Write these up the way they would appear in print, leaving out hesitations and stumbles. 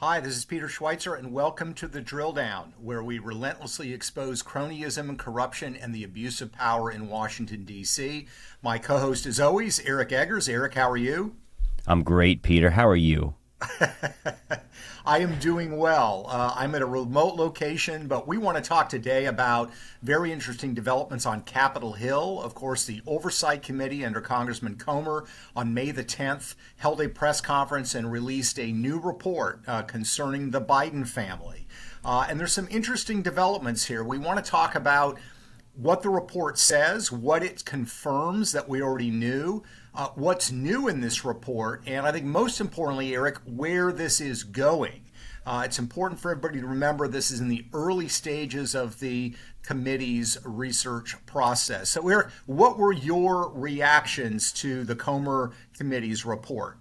Hi, this is Peter Schweizer, and welcome to The Drill Down, where we relentlessly expose cronyism and corruption and the abuse of power in Washington, D.C. My co-host, as always, Eric Eggers. Eric, how are you? I'm great, Peter. How are you? I am doing well. I'm at a remote location, but we want to talk today about very interesting developments on Capitol Hill. Of course, the Oversight Committee under Congressman Comer on May the 10th held a press conference and released a new report concerning the Biden family. And there's some interesting developments here. We want to talk about what the report says, what it confirms that we already knew, what's new in this report, and I think most importantly, Eric, where this is going. It's important for everybody to remember this is in the early stages of the committee's research process. So, Eric, what were your reactions to the Comer Committee's report?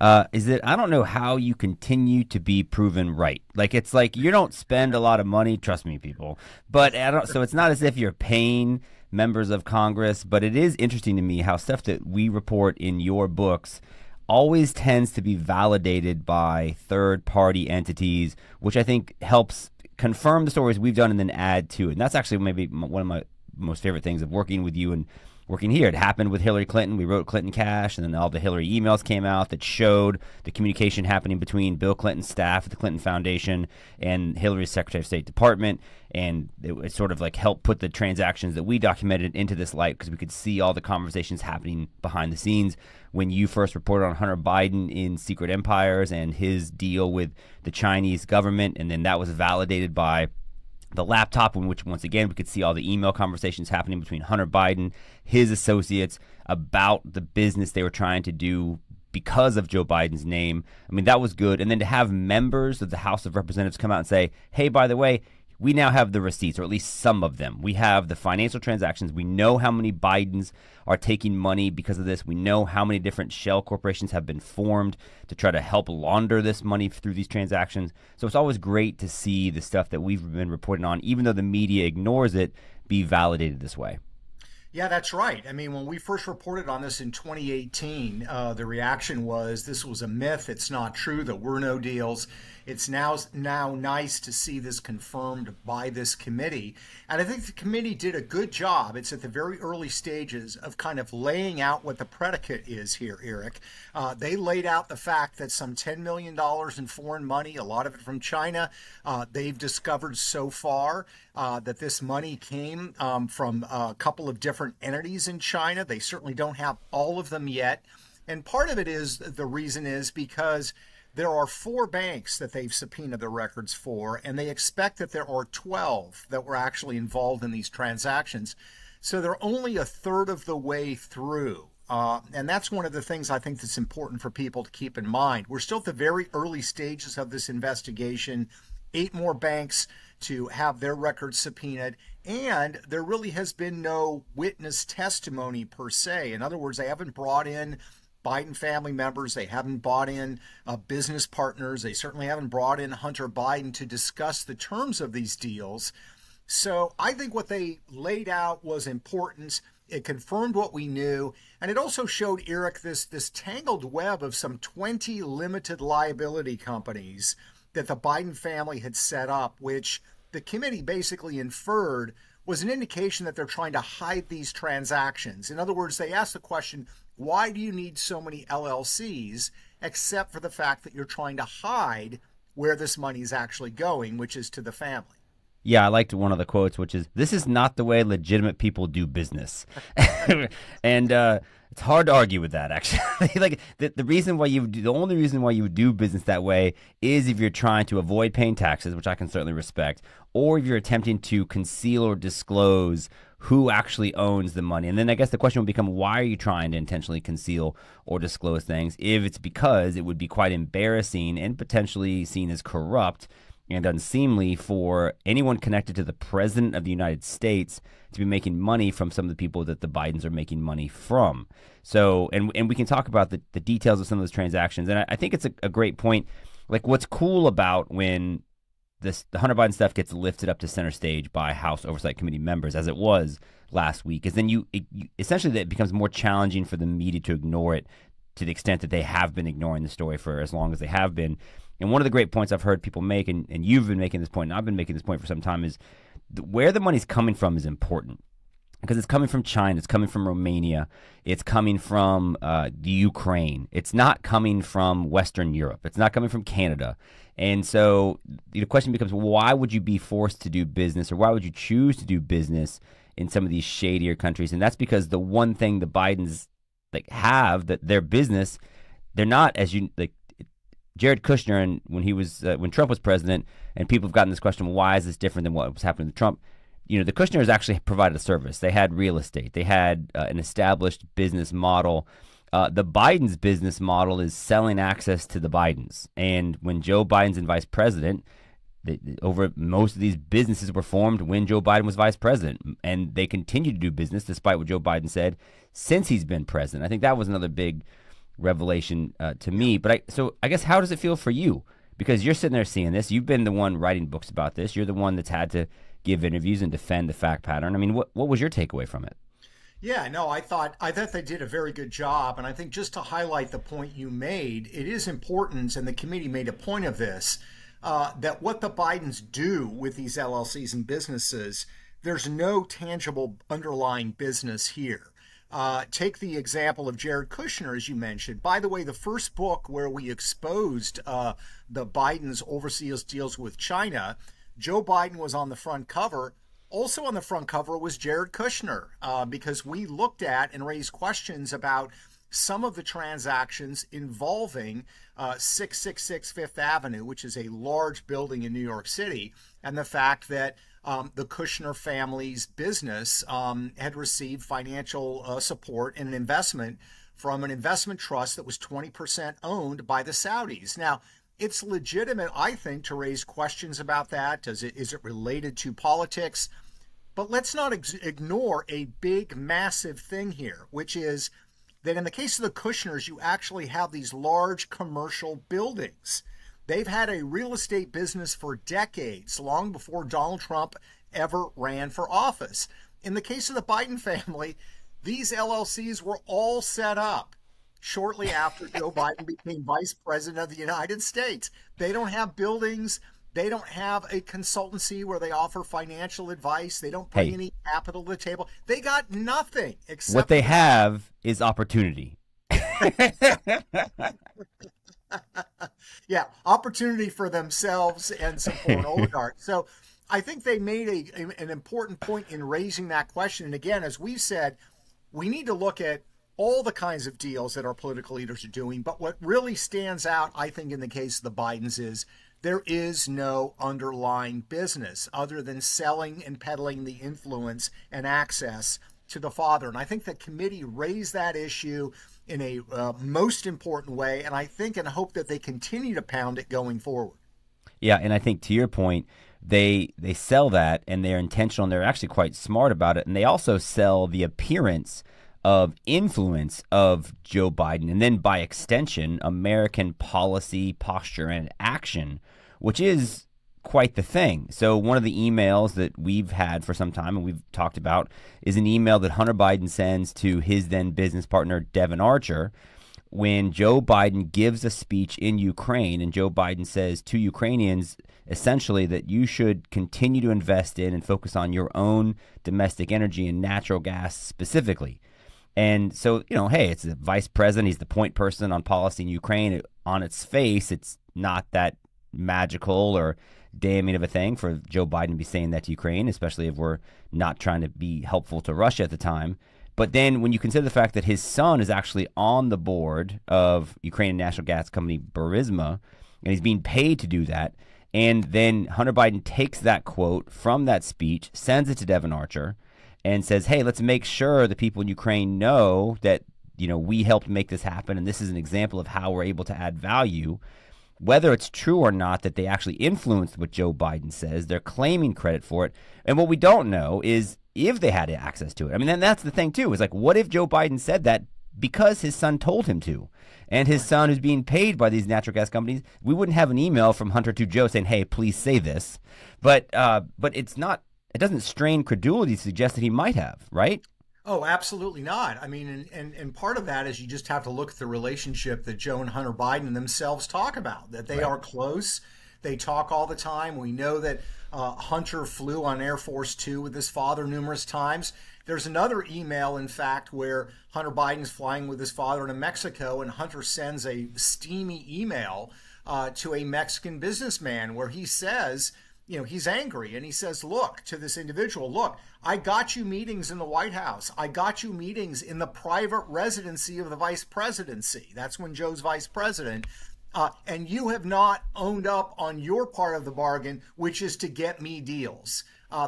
I don't know how you continue to be proven right. It's like you don't spend a lot of money, trust me, people. But so it's not as if you're paying members of Congress, but it is interesting to me how stuff that we report in your books always tends to be validated by third-party entities, which I think helps confirm the stories we've done and then add to it. And that's actually maybe one of my most favorite things of working with you and working here. It happened with Hillary Clinton. We wrote Clinton Cash, and then all the Hillary emails came out that showed the communication happening between Bill Clinton's staff at the Clinton Foundation and Hillary's Secretary of State Department. And it sort of like helped put the transactions that we documented into this light because we could see all the conversations happening behind the scenes when you first reported on Hunter Biden in Secret Empires and his deal with the Chinese government. And then that was validated by the laptop, in which, once again, we could see all the email conversations happening between Hunter Biden, his associates, about the business they were trying to do because of Joe Biden's name. I mean, that was good. And then to have members of the House of Representatives come out and say, hey, by the way, we now have the receipts, or at least some of them. We have the financial transactions. We know how many Bidens are taking money because of this. We know how many different shell corporations have been formed to try to help launder this money through these transactions. So it's always great to see the stuff that we've been reporting on, even though the media ignores it, be validated this way. Yeah, that's right. I mean, when we first reported on this in 2018, the reaction was this was a myth. It's not true. There were no deals. It's now nice to see this confirmed by this committee. And I think the committee did a good job. It's at the very early stages of kind of laying out what the predicate is here, Eric. They laid out the fact that some $10 million in foreign money, a lot of it from China, they've discovered so far that this money came from a couple of different entities in China. They certainly don't have all of them yet. And part of it is, the reason is because there are 4 banks that they've subpoenaed the records for, and they expect that there are 12 that were actually involved in these transactions. So they're only a third of the way through. And that's one of the things I think that's important for people to keep in mind. We're still at the very early stages of this investigation. 8 more banks to have their records subpoenaed, and there really has been no witness testimony per se. In other words, they haven't brought in Biden family members. They haven't brought in business partners. They certainly haven't brought in Hunter Biden to discuss the terms of these deals. So I think what they laid out was important. It confirmed what we knew, and it also showed, Eric, this tangled web of some 20 limited liability companies that the Biden family had set up, which the committee basically inferred was an indication that they're trying to hide these transactions. In other words, they asked the question, why do you need so many LLCs, except for the fact that you're trying to hide where this money is actually going, which is to the family? Yeah, I liked one of the quotes, which is, "This is not the way legitimate people do business." And it's hard to argue with that, actually. Like the reason why the only reason why you would do business that way is if you're trying to avoid paying taxes, which I can certainly respect, or if you're attempting to conceal or disclose who actually owns the money. And then I guess the question would become, why are you trying to intentionally conceal or disclose things? If it's because it would be quite embarrassing and potentially seen as corrupt and unseemly for anyone connected to the President of the United States to be making money from some of the people that the Bidens are making money from. So, and we can talk about the details of some of those transactions. And I think it's a great point. Like, what's cool about when the Hunter Biden stuff gets lifted up to center stage by House Oversight Committee members, as it was last week, is then essentially it becomes more challenging for the media to ignore it to the extent that they have been ignoring the story for as long as they have been. And one of the great points I've heard people make, and you've been making this point, and I've been making this point for some time, is where the money's coming from is important. Because it's coming from China, it's coming from Romania, it's coming from the Ukraine. It's not coming from Western Europe. It's not coming from Canada. And so the question becomes, why would you be forced to do business, or why would you choose to do business in some of these shadier countries? And that's because the one thing the Bidens have, that their business, they're not, as you like, Jared Kushner, and when Trump was president, and people have gotten this question, why is this different than what was happening to Trump? The Kushners actually provided a service. They had real estate. They had an established business model. The Biden's business model is selling access to the Bidens. And when Joe Biden's in vice president, most of these businesses were formed when Joe Biden was vice president. And they continue to do business despite what Joe Biden said since he's been president. I think that was another big revelation to me. But so I guess, how does it feel for you? Because you're sitting there seeing this. You've been the one writing books about this. You're the one that's had to give interviews and defend the fact pattern. I mean, what was your takeaway from it? Yeah, no, I thought they did a very good job. And I think, just to highlight the point you made, it is important, and the committee made a point of this, that what the Bidens do with these LLCs and businesses, there's no tangible underlying business here. Take the example of Jared Kushner, as you mentioned. By the way, the first book where we exposed the Biden's overseas deals with China, Joe Biden was on the front cover. Also on the front cover was Jared Kushner, because we looked at and raised questions about some of the transactions involving 666 Fifth Avenue, which is a large building in New York City, and the fact that the Kushner family's business had received financial support and an investment from an investment trust that was 20% owned by the Saudis. Now, it's legitimate, I think, to raise questions about that. Is it related to politics? But let's not ignore a big, massive thing here, which is that in the case of the Kushners, you actually have these large commercial buildings. They've had a real estate business for decades, long before Donald Trump ever ran for office. In the case of the Biden family, these LLCs were all set up shortly after Joe Biden became vice president of the United States. They don't have buildings. They don't have a consultancy where they offer financial advice. They don't bring any capital to the table. They got nothing except what they have is opportunity. Yeah, opportunity for themselves and some foreign oligarchs. So I think they made an important point in raising that question. And again, as we've said, we need to look at all the kinds of deals that our political leaders are doing. But what really stands out, I think, in the case of the Bidens is there is no underlying business other than selling and peddling the influence and access to the father. And I think the committee raised that issue in a most important way, and I think and hope that they continue to pound it going forward. Yeah, and I think, to your point, they sell that, and they're intentional, and they're actually quite smart about it. And they also sell the appearance of influence of Joe Biden, and then by extension, American policy, posture, and action, which is quite the thing. So one of the emails that we've had for some time and we've talked about is an email that Hunter Biden sends to his then business partner, Devon Archer, when Joe Biden gives a speech in Ukraine, and Joe Biden says to Ukrainians essentially that you should continue to invest in and focus on your own domestic energy and natural gas specifically. And so, hey, it's the vice president. He's the point person on policy in Ukraine. On its face, it's not that magical or damning of a thing for Joe Biden to be saying that to Ukraine, especially if we're not trying to be helpful to Russia at the time. But then when you consider the fact that his son is actually on the board of Ukrainian national gas company Burisma, and he's being paid to do that, and then Hunter Biden takes that quote from that speech, sends it to Devon Archer, and says, hey, let's make sure the people in Ukraine know that, we helped make this happen, and this is an example of how we're able to add value. Whether it's true or not that they actually influenced what Joe Biden says, they're claiming credit for it. And what we don't know is if they had access to it. I mean, and that's the thing, too, is like, what if Joe Biden said that because his son told him to? And his son is being paid by these natural gas companies. We wouldn't have an email from Hunter to Joe saying, hey, please say this. But it's not, it doesn't strain credulity to suggest that he might have, right? Oh, absolutely not. I mean, and part of that is you just have to look at the relationship that Joe and Hunter Biden themselves talk about, that they Right. are close. They talk all the time. We know that Hunter flew on Air Force Two with his father numerous times. There's another email, in fact, where Hunter Biden's flying with his father to Mexico, and Hunter sends a steamy email to a Mexican businessman where he says, he's angry and he says, look, to this individual, look, I got you meetings in the White House. I got you meetings in the private residency of the vice presidency. That's when Joe's vice president. And you have not owned up on your part of the bargain, which is to get me deals.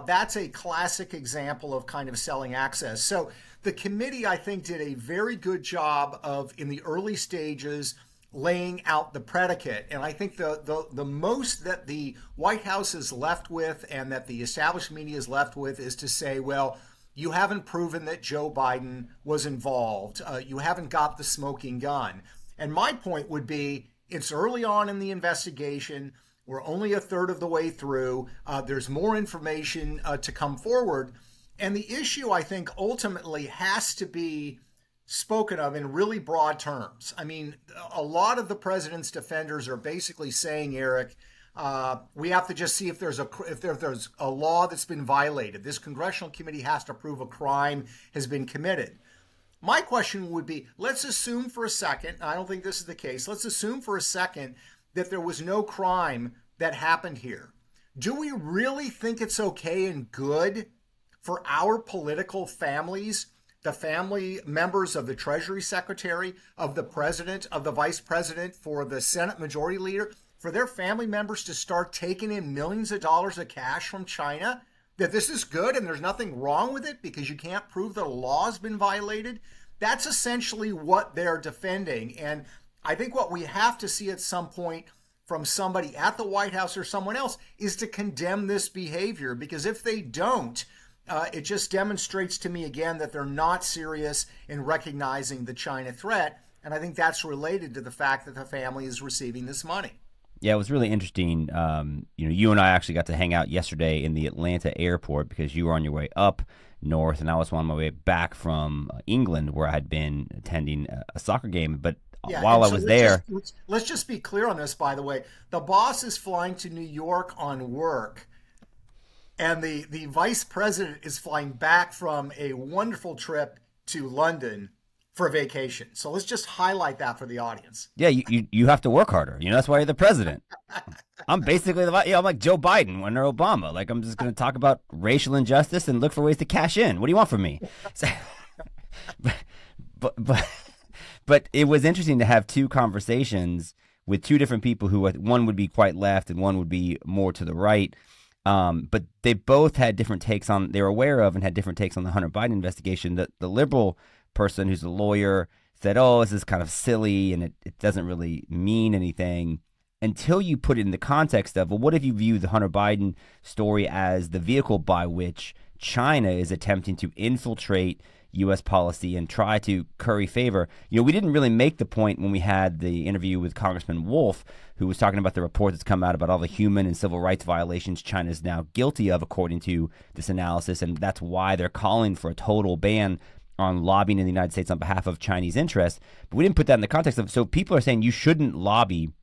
That's a classic example of kind of selling access. So the committee, I think, did a very good job of, in the early stages, laying out the predicate. And I think the most that the White House is left with and that the established media is left with is to say, well, you haven't proven that Joe Biden was involved. You haven't got the smoking gun. And my point would be, it's early on in the investigation. We're only a third of the way through. There's more information to come forward. And the issue, I think, ultimately has to be spoken of in really broad terms. I mean, a lot of the president's defenders are basically saying, Eric, we have to just see if there's a law that's been violated. This congressional committee has to prove a crime has been committed. My question would be, let's assume for a second, I don't think this is the case, let's assume for a second that there was no crime that happened here. Do we really think it's okay and good for our political families, the family members of the Treasury Secretary, of the President, of the Vice President, for the Senate Majority Leader, for their family members to start taking in millions of dollars of cash from China? That this is good and there's nothing wrong with it because you can't prove that a law has been violated? That's essentially what they're defending. And I think what we have to see at some point from somebody at the White House or someone else is to condemn this behavior, because if they don't, it just demonstrates to me again that they're not serious in recognizing the China threat. And I think that's related to the fact that the family is receiving this money. Yeah, it was really interesting. You and I actually got to hang out yesterday in the Atlanta airport because you were on your way up north, and I was on my way back from England, where I had been attending a soccer game. But Yeah, while and I so was there, let's just be clear on this, by the way. The boss is flying to New York on work, and the vice president is flying back from a wonderful trip to London for vacation. So let's just highlight that for the audience. yeah, you have to work harder. That's why you're the president. I'm basically I'm like Joe Biden under Obama. Like, I'm just going to talk about racial injustice and look for ways to cash in. What do you want from me? So, but it was interesting to have two conversations with two different people who, one would be quite left and one would be more to the right. But they both had different takes on, they were aware of and had different takes on the Hunter Biden investigation. The liberal person who's a lawyer said, oh, this is kind of silly and it doesn't really mean anything, until you put it in the context of, well, what if you view the Hunter Biden story as the vehicle by which China is attempting to infiltrate U.S. policy and try to curry favor? We didn't really make the point when we had the interview with Congressman Wolf, who was talking about the report that's come out about all the human and civil rights violations China is now guilty of, according to this analysis, and that's why they're calling for a total ban on lobbying in the United States on behalf of Chinese interests. But we didn't put that in the context of, so people are saying you shouldn't lobby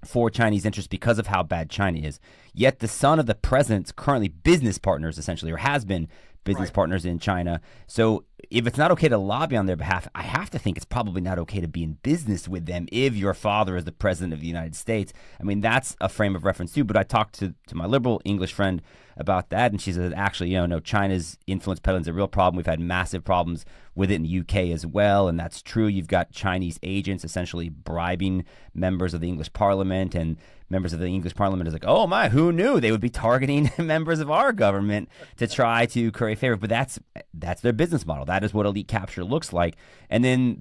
for Chinese interests because of how bad China is. Yet the son of the president's currently business partners, essentially, or has been business partners in China. So if it's not okay to lobby on their behalf, I have to think it's probably not okay to be in business with them if your father is the president of the United States. I mean, that's a frame of reference too. But I talked to my liberal English friend about that, and she said, actually, no, China's influence peddling is a real problem. We've had massive problems with it in the UK as well, and that's true. You've got Chinese agents essentially bribing members of the English Parliament, and members of the English Parliament is like, oh my, who knew they would be targeting members of our government to try to curry favor? But that's their business model. That is what elite capture looks like. And then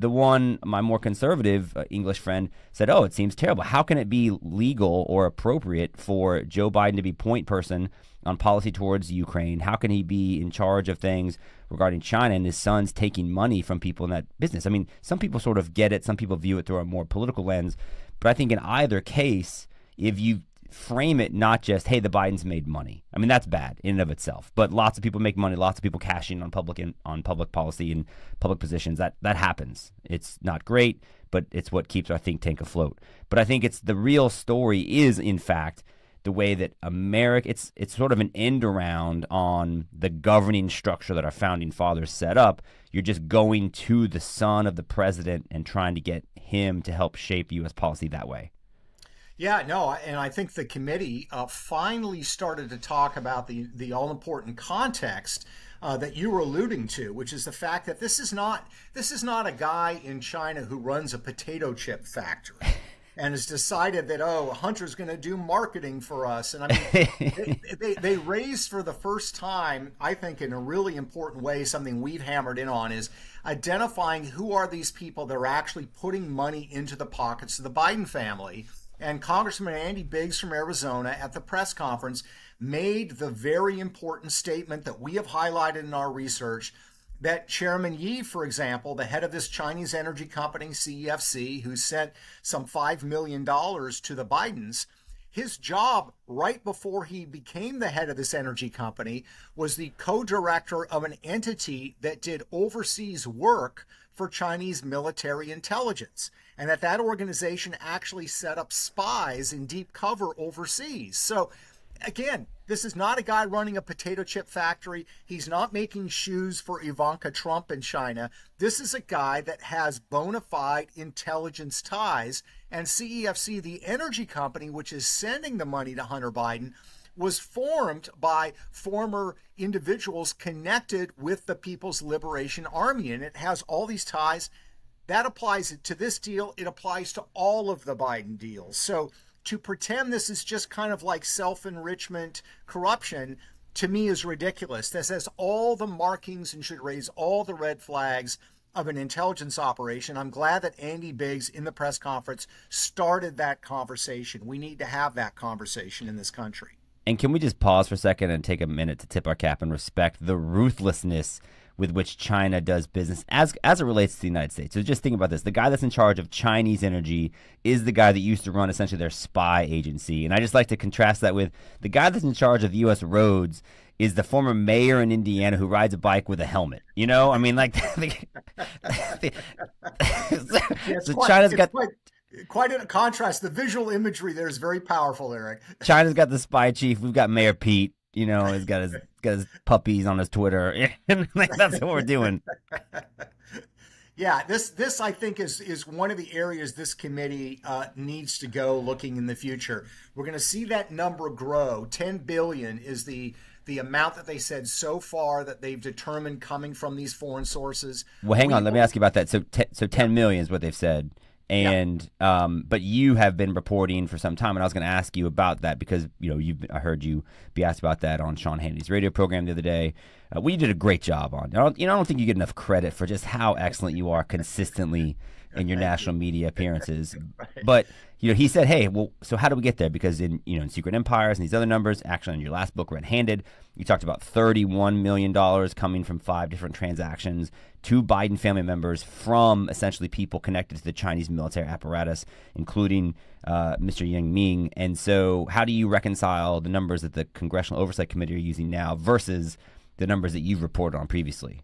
my more conservative English friend said, oh, it seems terrible. How can it be legal or appropriate for Joe Biden to be point person on policy towards Ukraine? How can he be in charge of things regarding China and his son's taking money from people in that business? I mean, some people sort of get it. Some people view it through a more political lens. But I think in either case, if you frame it not just, hey, the Bidens made money. I mean, that's bad in and of itself. But lots of people make money, lots of people cash in on public policy and public positions. That happens. It's not great, but it's what keeps our think tank afloat. But I think the real story is, in fact, the way that it's sort of an end around on the governing structure that our founding fathers set up. You're just going to the son of the president and trying to get him to help shape U.S. policy that way. Yeah, no, and I think the committee finally started to talk about the all-important context that you were alluding to, which is the fact that this is not a guy in China who runs a potato chip factory and has decided that, oh, Hunter's going to do marketing for us. And I mean, they raised for the first time, I think in a really important way, something we've hammered in on, is identifying who are these people that are actually putting money into the pockets of the Biden family. And Congressman Andy Biggs from Arizona at the press conference made the very important statement that we have highlighted in our research, that Chairman Yi, for example, the head of this Chinese energy company, CEFC, who sent some $5 million to the Bidens, his job right before he became the head of this energy company was the co-director of an entity that did overseas work for Chinese military intelligence, and that organization actually set up spies in deep cover overseas. So again, this is not a guy running a potato chip factory. He's not making shoes for Ivanka Trump in China. This is a guy that has bona fide intelligence ties. And CEFC, the energy company, which is sending the money to Hunter Biden, was formed by former individuals connected with the People's Liberation Army. And it has all these ties. That applies to this deal. It applies to all of the Biden deals. So to pretend this is just kind of like self-enrichment corruption, to me, is ridiculous. This has all the markings and should raise all the red flags of an intelligence operation. I'm glad that Andy Biggs in the press conference started that conversation. We need to have that conversation in this country. And can we just pause for a second and take a minute to tip our cap and respect the ruthlessness with which China does business as it relates to the United States? So just think about this. The guy that's in charge of Chinese energy is the guy that used to run essentially their spy agency. And I just like to contrast that with the guy that's in charge of the U.S. roads is the former mayor in Indiana who rides a bike with a helmet. You know, I mean, like, China's got quite a contrast. The visual imagery there is very powerful, Eric. China's got the spy chief. We've got Mayor Pete. You know, he's got his puppies on his Twitter. Like, that's what we're doing. Yeah, this I think is one of the areas this committee needs to go looking in the future. We're going to see that number grow. 10 billion is the amount that they said so far that they've determined coming from these foreign sources. Well, hang on, let me ask you about that. So 10 million is what they've said. And but you have been reporting for some time, and I was going to ask you about that because I heard you be asked about that on Sean Hannity's radio program the other day. We did a great job on. I don't think you get enough credit for just how excellent you are consistently in your national media appearances. Right. But he said, hey, well, so how do we get there? Because in Secret Empires and these other numbers, actually in your last book, Red Handed, you talked about $31 million coming from 5 different transactions to Biden family members from essentially people connected to the Chinese military apparatus, including Mr. Yang Ming. And so how do you reconcile the numbers that the Congressional Oversight Committee are using now versus the numbers that you've reported on previously?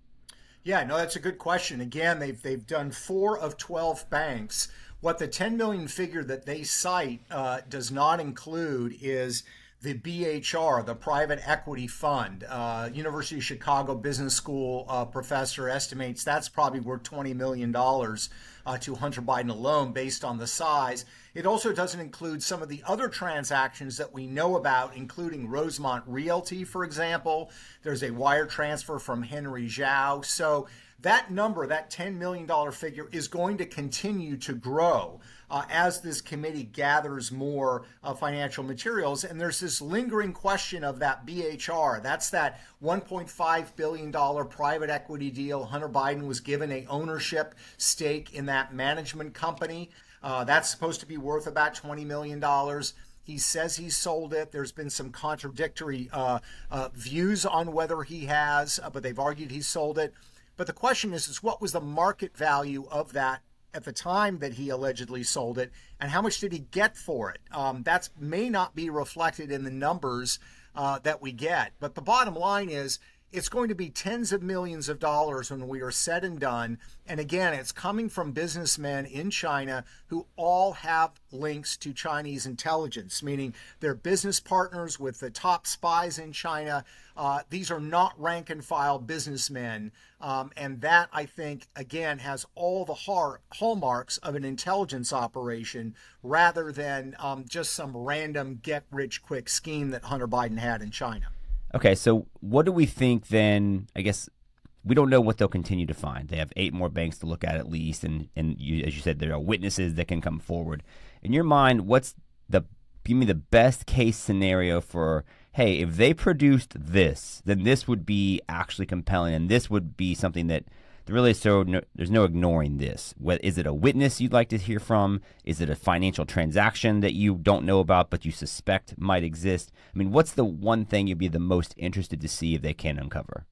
Yeah, no, that's a good question. Again, they've done 4 of 12 banks. What the 10 million figure that they cite does not include is the BHR, the private equity fund. University of Chicago Business School professor estimates that's probably worth $20 million to Hunter Biden alone based on the size. It also doesn't include some of the other transactions that we know about, including Rosemont Realty, for example. There's a wire transfer from Henry Zhao. So that number, that $10 million figure, is going to continue to grow as this committee gathers more financial materials. And there's this lingering question of that BHR. That's that $1.5 billion private equity deal. Hunter Biden was given an ownership stake in that management company. That's supposed to be worth about $20 million. He says he sold it. There's been some contradictory views on whether he has, but they've argued he sold it. But the question is what was the market value of that at the time that he allegedly sold it, and how much did he get for it? That may not be reflected in the numbers that we get. But the bottom line is, it's going to be tens of millions of dollars when we are said and done. And again, it's coming from businessmen in China who all have links to Chinese intelligence, meaning they're business partners with the top spies in China. These are not rank and file businessmen. And that, I think, again, has all the hallmarks of an intelligence operation rather than just some random get-rich-quick scheme that Hunter Biden had in China. Okay, so what do we think then? I guess we don't know what they'll continue to find. They have 8 more banks to look at least, and you, as you said, there are witnesses that can come forward. In your mind, give me the best case scenario for, hey, if they produced this, then this would be actually compelling, and this would be something that there's no ignoring this. Is it a witness you'd like to hear from? Is it a financial transaction that you don't know about but you suspect might exist? I mean, what's the one thing you'd be the most interested to see if they can uncover?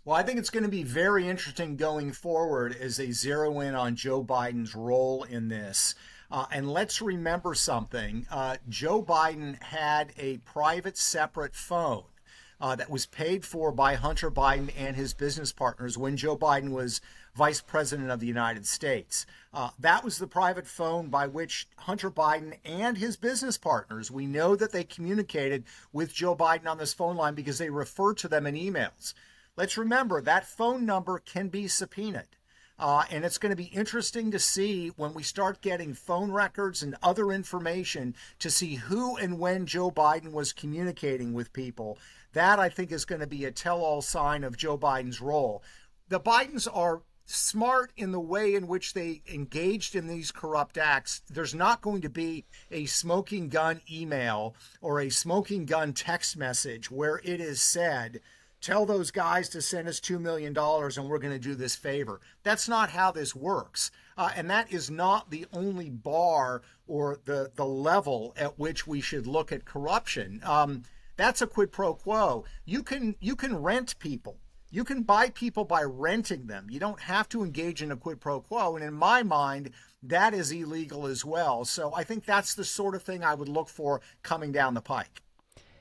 Well, I think it's going to be very interesting going forward as they zero in on Joe Biden's role in this. And let's remember something. Joe Biden had a private separate phone that was paid for by Hunter Biden and his business partners when Joe Biden was vice president of the United States. That was the private phone by which Hunter Biden and his business partners, we know that they communicated with Joe Biden on this phone line because they referred to them in emails. Let's remember that phone number can be subpoenaed. And it's going to be interesting to see when we start getting phone records and other information to see who and when Joe Biden was communicating with people. That, I think, is going to be a tell-all sign of Joe Biden's role. The Bidens are smart in the way in which they engaged in these corrupt acts. There's not going to be a smoking gun email or a smoking gun text message where it is said, tell those guys to send us $2 million and we're going to do this favor. That's not how this works. And that is not the only bar or the level at which we should look at corruption. That's a quid pro quo. You can rent people. You can buy people by renting them. You don't have to engage in a quid pro quo. And in my mind, that is illegal as well. So I think that's the sort of thing I would look for coming down the pike.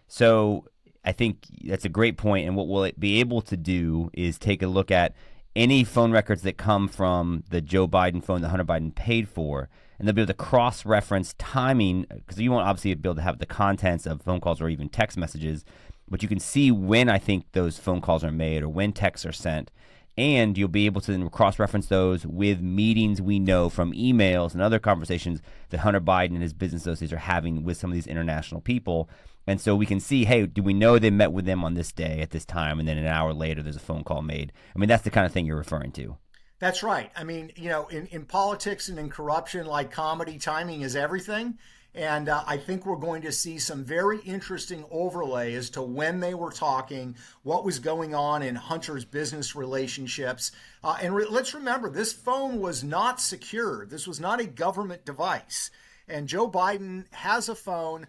So I think that's a great point. And what we'll be able to do is take a look at any phone records that come from the Joe Biden phone that Hunter Biden paid for, and they'll be able to cross-reference timing, because you won't obviously be able to have the contents of phone calls or even text messages, but you can see when I think those phone calls are made or when texts are sent, and you'll be able to then cross-reference those with meetings we know from emails and other conversations that Hunter Biden and his business associates are having with some of these international people. And so we can see, hey, do we know they met with them on this day at this time, and then an hour later there's a phone call made? I mean, that's the kind of thing you're referring to. That's right. I mean, you know, in politics and in corruption, like comedy, timing is everything. And I think we're going to see some very interesting overlay as to when they were talking, what was going on in Hunter's business relationships. Let's remember, this phone was not secure. This was not a government device. And Joe Biden has a phone.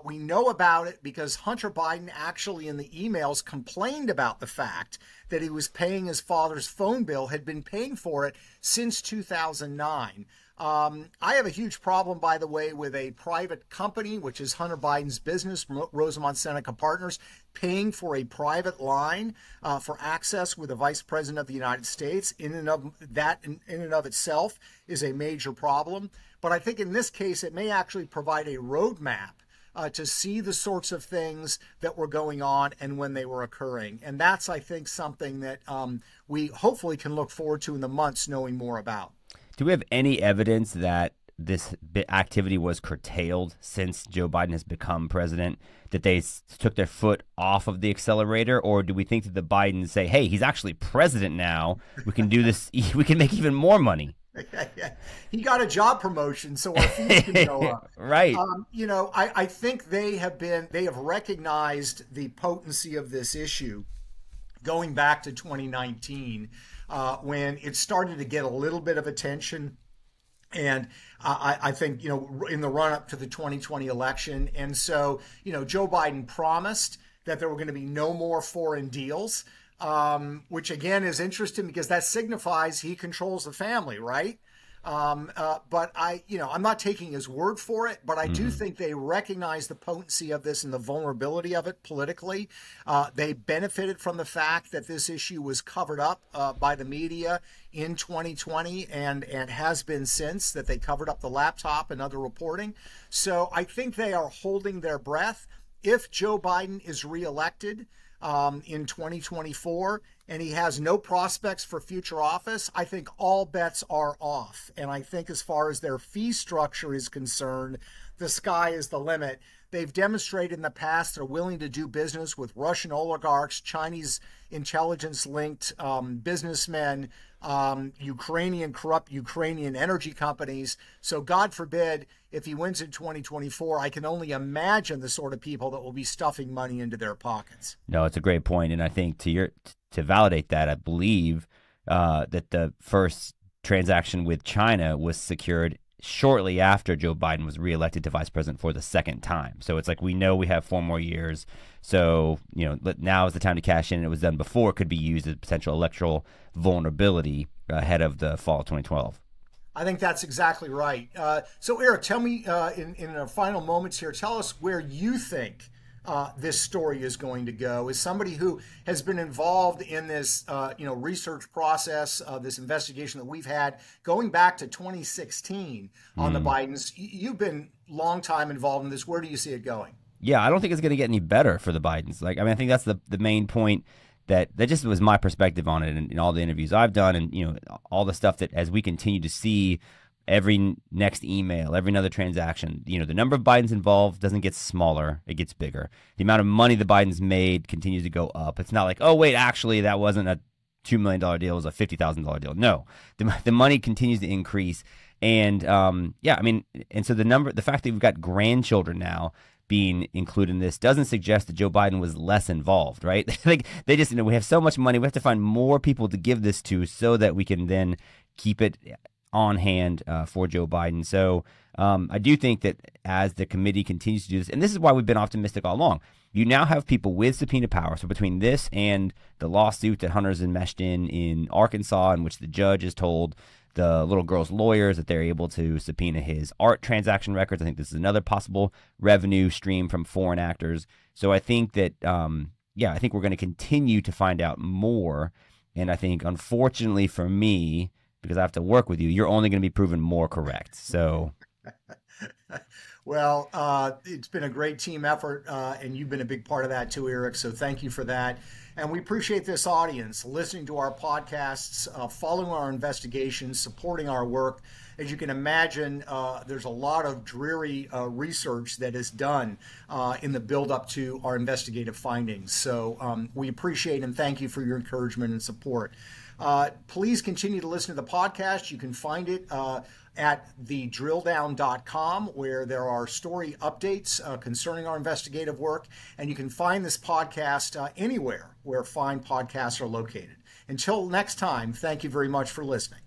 We know about it because Hunter Biden actually in the emails complained about the fact that he was paying his father's phone bill, had been paying for it since 2009. I have a huge problem, by the way, with a private company, which is Hunter Biden's business, Rosamond Seneca Partners, paying for a private line for access with the Vice President of the United States. In and of itself is a major problem. But I think in this case, it may actually provide a roadmap to see the sorts of things that were going on and when they were occurring. And that's, I think, something that we hopefully can look forward to in the months knowing more about. Do we have any evidence that this activity was curtailed since Joe Biden has become president, that they took their foot off of the accelerator? Or do we think that the Bidens say, hey, he's actually president now, we can do this, we can make even more money? He got a job promotion, so our fees can go up. Right. You know, I think they have recognized the potency of this issue going back to 2019 when it started to get a little bit of attention. And I think, you know, in the run up to the 2020 election. And so, you know, Joe Biden promised that there were going to be no more foreign deals. Which again is interesting because that signifies he controls the family, right? But I'm not taking his word for it, but I do think they recognize the potency of this and the vulnerability of it politically. They benefited from the fact that this issue was covered up by the media in 2020 and has been since, that they covered up the laptop and other reporting. So I think they are holding their breath. If Joe Biden is reelected in 2024 and he has no prospects for future office, I think all bets are off. And I think as far as their fee structure is concerned, the sky is the limit. They've demonstrated in the past they're willing to do business with Russian oligarchs, Chinese intelligence-linked businessmen, corrupt Ukrainian energy companies. So God forbid, if he wins in 2024, I can only imagine the sort of people that will be stuffing money into their pockets. No, it's a great point. And I think to validate that, I believe that the first transaction with China was secured shortly after Joe Biden was reelected to vice president for the second time. So it's like, we know we have 4 more years. So, now is the time to cash in. It was done before. It could be used as potential electoral vulnerability ahead of the fall of 2012. I think that's exactly right. So Eric, tell me in our final moments here, tell us where you think this story is going to go. As somebody who has been involved in this, research process, this investigation that we've had going back to 2016 on the Bidens, you've been long time involved in this. Where do you see it going? Yeah, I don't think it's going to get any better for the Bidens. I think that's the main point. That just was my perspective on it in all the interviews I've done, and all the stuff that as we continue to see every next email, every another transaction, the number of Bidens involved doesn't get smaller, it gets bigger. The amount of money the Bidens made continues to go up. It's not like, oh wait, actually that wasn't a $2 million deal, it was a $50,000 deal. No, the money continues to increase, and and so the fact that we've got grandchildren now being included in this doesn't suggest that Joe Biden was less involved, right? Like they just, we have so much money, we have to find more people to give this to so that we can then keep it on hand for Joe Biden. So I do think that as the committee continues to do this, and this is why we've been optimistic all along, you now have people with subpoena power. So between this and the lawsuit that Hunter's enmeshed in Arkansas, in which the judge has told the little girl's lawyers that they're able to subpoena his art transaction records. I think this is another possible revenue stream from foreign actors. So I think that, I think we're going to continue to find out more. And I think, unfortunately for me, because I have to work with you, you're only going to be proven more correct. So, well, it's been a great team effort, and you've been a big part of that too, Eric. So thank you for that. And we appreciate this audience listening to our podcasts, following our investigations, supporting our work. As you can imagine, there's a lot of dreary research that is done in the build-up to our investigative findings. So we appreciate and thank you for your encouragement and support. Please continue to listen to the podcast. You can find it at thedrilldown.com, where there are story updates concerning our investigative work. And you can find this podcast anywhere where fine podcasts are located. Until next time, thank you very much for listening.